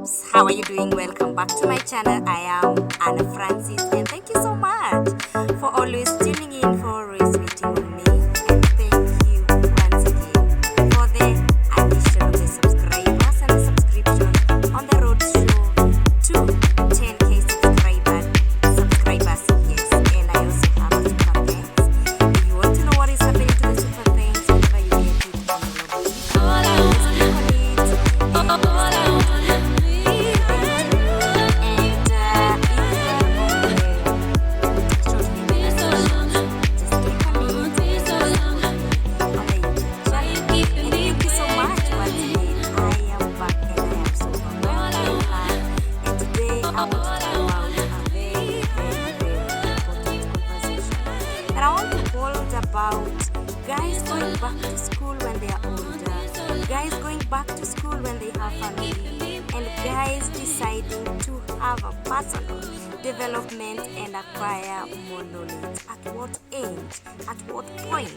loves, how are you doing? Welcome back to my channel. I am Anna Francis, and thank you so much for always tuning in, for always waiting on me. And thank you once again for the addition of the subscribers and the subscription on the road show to 10k subscribers. Yes, and I also have a super thanks. If you want to know what is happening to the super thanks, whenever you get it on your logo, just click on it about guys going back to school when they are older, guys going back to school when they have family, and guys deciding to have a personal development and acquire more knowledge. At what age, at what point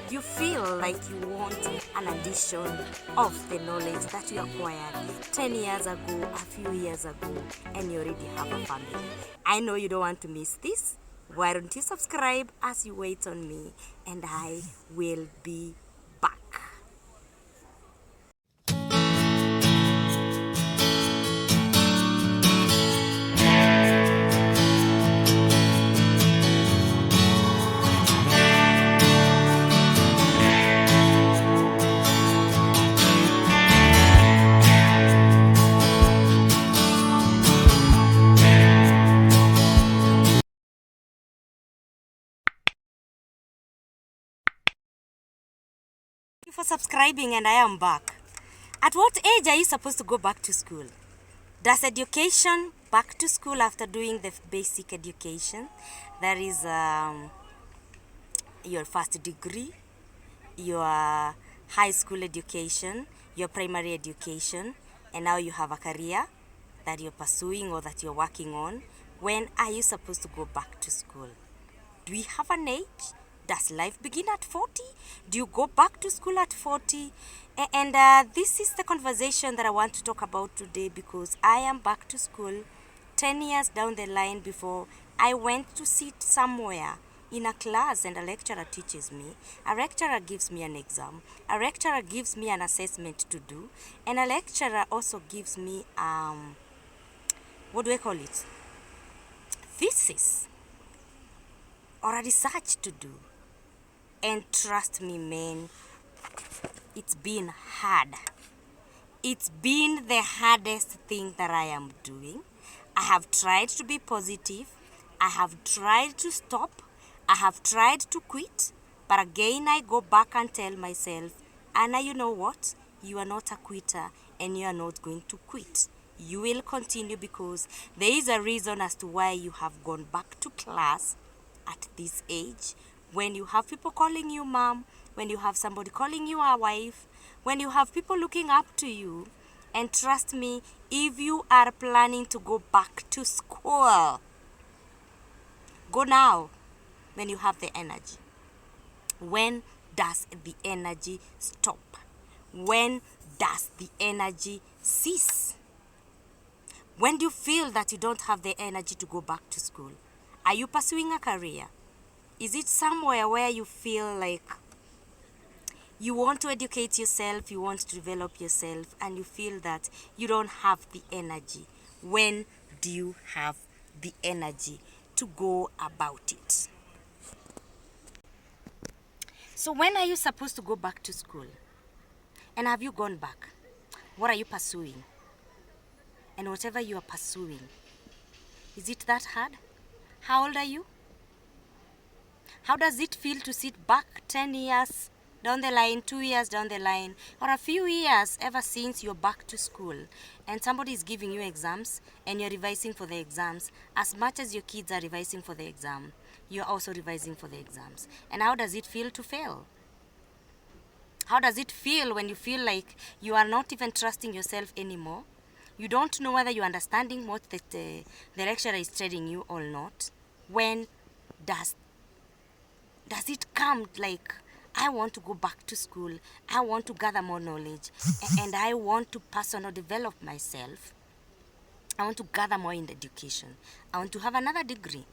you feel like you want an addition of the knowledge that you acquired 10 years ago, a few years ago, and you already have a family? I know you don't want to miss this. Why don't you subscribe as you wait on me, and I will be back. Thank you for subscribing, and I am back. At what age are you supposed to go back to school? Does education back to school after doing the basic education? That is your first degree, your high school education, your primary education, and now you have a career that you're pursuing or that you're working on. When are you supposed to go back to school? Do we have an age? Does life begin at 40? Do you go back to school at 40? And this is the conversation that I want to talk about today, because I am back to school 10 years down the line. Before I went to sit somewhere in a class and a lecturer teaches me, a lecturer gives me an exam, a lecturer gives me an assessment to do, and a lecturer also gives me, what do I call it? Thesis or a research to do. And trust me, man, it's been hard. It's been the hardest thing that I am doing. I have tried to be positive. I have tried to stop. I have tried to quit. But again, I go back and tell myself, Anna, you know what? You are not a quitter, and you are not going to quit. You will continue, because there is a reason as to why you have gone back to class at this age. When you have people calling you mom, when you have somebody calling you a wife, when you have people looking up to you. And trust me, if you are planning to go back to school, go now when you have the energy. When does the energy stop? When does the energy cease? When do you feel that you don't have the energy to go back to school? Are you pursuing a career? Is it somewhere where you feel like you want to educate yourself, you want to develop yourself, and you feel that you don't have the energy? When do you have the energy to go about it? So when are you supposed to go back to school? And have you gone back? What are you pursuing? And whatever you are pursuing, is it that hard? How old are you? How does it feel to sit back 10 years down the line, 2 years down the line, or a few years ever since you're back to school, and somebody is giving you exams and you're revising for the exams? As much as your kids are revising for the exam, you're also revising for the exams. And how does it feel to fail? How does it feel when you feel like you are not even trusting yourself anymore? You don't know whether you're understanding what the lecturer is telling you or not. When does it come like, I want to go back to school, I want to gather more knowledge, and I want to personally develop myself? I want to gather more in education. I want to have another degree.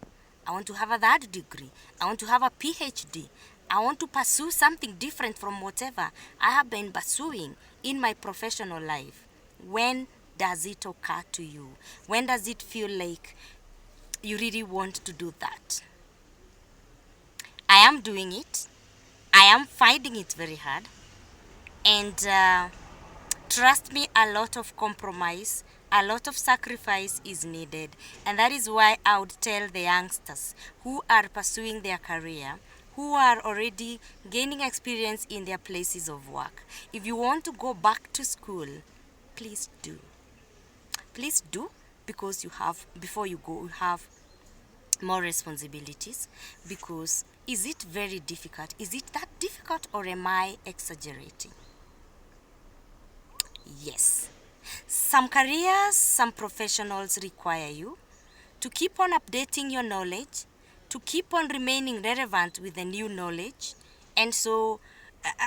I want to have a third degree. I want to have a PhD. I want to pursue something different from whatever I have been pursuing in my professional life. When does it occur to you? When does it feel like you really want to do that? I am doing it. I am finding it very hard. And trust me, a lot of compromise, a lot of sacrifice is needed. And that is why I would tell the youngsters who are pursuing their career, who are already gaining experience in their places of work, if you want to go back to school, please do. Please do, because you have, before you go, you have more responsibilities. Because is it very difficult? Is it that difficult, or am I exaggerating? Yes. Some careers, some professionals require you to keep on updating your knowledge, to keep on remaining relevant with the new knowledge. And so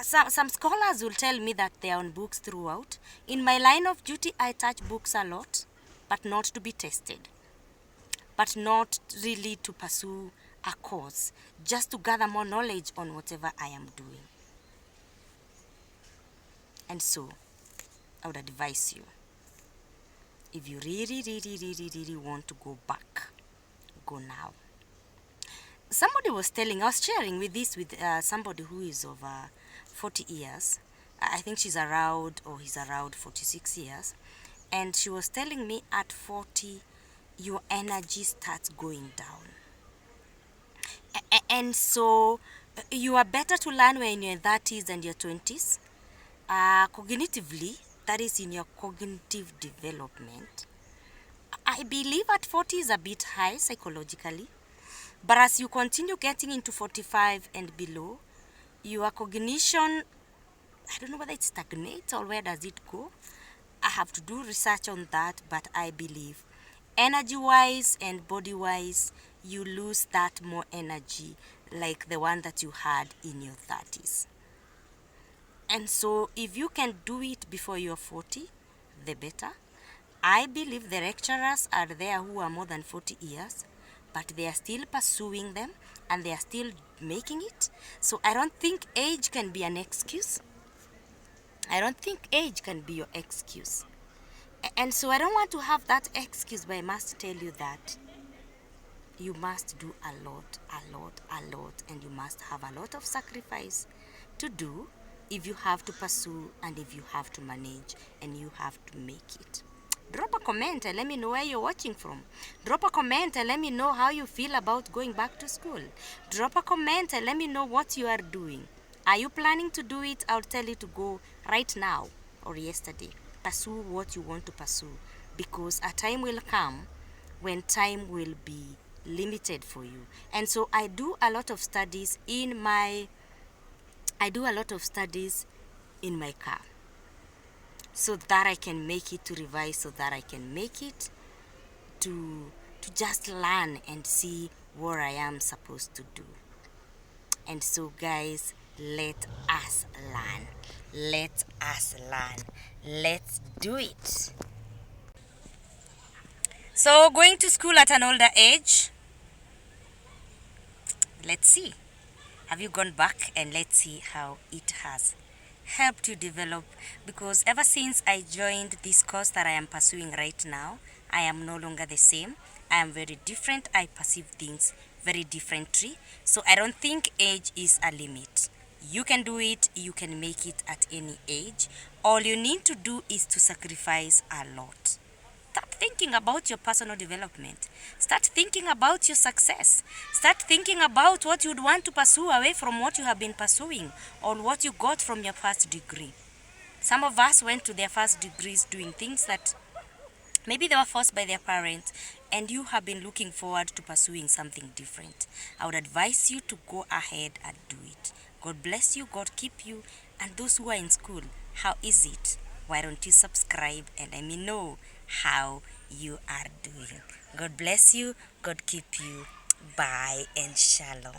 some scholars will tell me that they are on books throughout. In my line of duty, I touch books a lot, but not to be tested, but not really to pursue a course, just to gather more knowledge on whatever I am doing. And so I would advise you, if you really want to go back, go now. Somebody was telling, I was sharing with somebody who is over 40 years. I think she's around, or he's around 46 years. And she was telling me, at 40, your energy starts going down. And so you are better to learn when you're in your 30s and your 20s. Cognitively, that is in your cognitive development. I believe at 40 is a bit high psychologically, but as you continue getting into 45 and below, your cognition, I don't know whether it stagnates or where does it go. I have to do research on that, but I believe energy-wise and body-wise, you lose that more energy like the one that you had in your 30s. And so if you can do it before you're 40, the better. I believe the lecturers are there who are more than 40 years, but they are still pursuing them and they are still making it. So I don't think age can be an excuse. I don't think age can be your excuse. And so I don't want to have that excuse, but I must tell you that you must do a lot, and you must have a lot of sacrifice to do if you have to pursue and if you have to manage and you have to make it. Drop a comment and let me know where you're watching from. Drop a comment and let me know how you feel about going back to school. Drop a comment and let me know what you are doing. Are you planning to do it? I'll tell you to go right now or yesterday. Pursue what you want to pursue, because a time will come when time will be limited for you. And so I do a lot of studies in my car, so that I can make it to revise, so that I can make it to just learn and see what I am supposed to do. And so guys, let us learn. Let us learn. Let's do it. So going to school at an older age, let's see. Have you gone back? And let's see how it has helped you develop. Because ever since I joined this course that I am pursuing right now, I am no longer the same. I am very different. I perceive things very differently. So I don't think age is a limit. You can do it. You can make it at any age. All you need to do is to sacrifice a lot. Start thinking about your personal development. Start thinking about your success. Start thinking about what you'd want to pursue away from what you have been pursuing or what you got from your first degree. Some of us went to their first degrees doing things that maybe they were forced by their parents, and you have been looking forward to pursuing something different. I would advise you to go ahead and do it. God bless you, God keep you, and those who are in school, how is it? Why don't you subscribe and let me know how you are doing? God bless you, God keep you. Bye and shalom.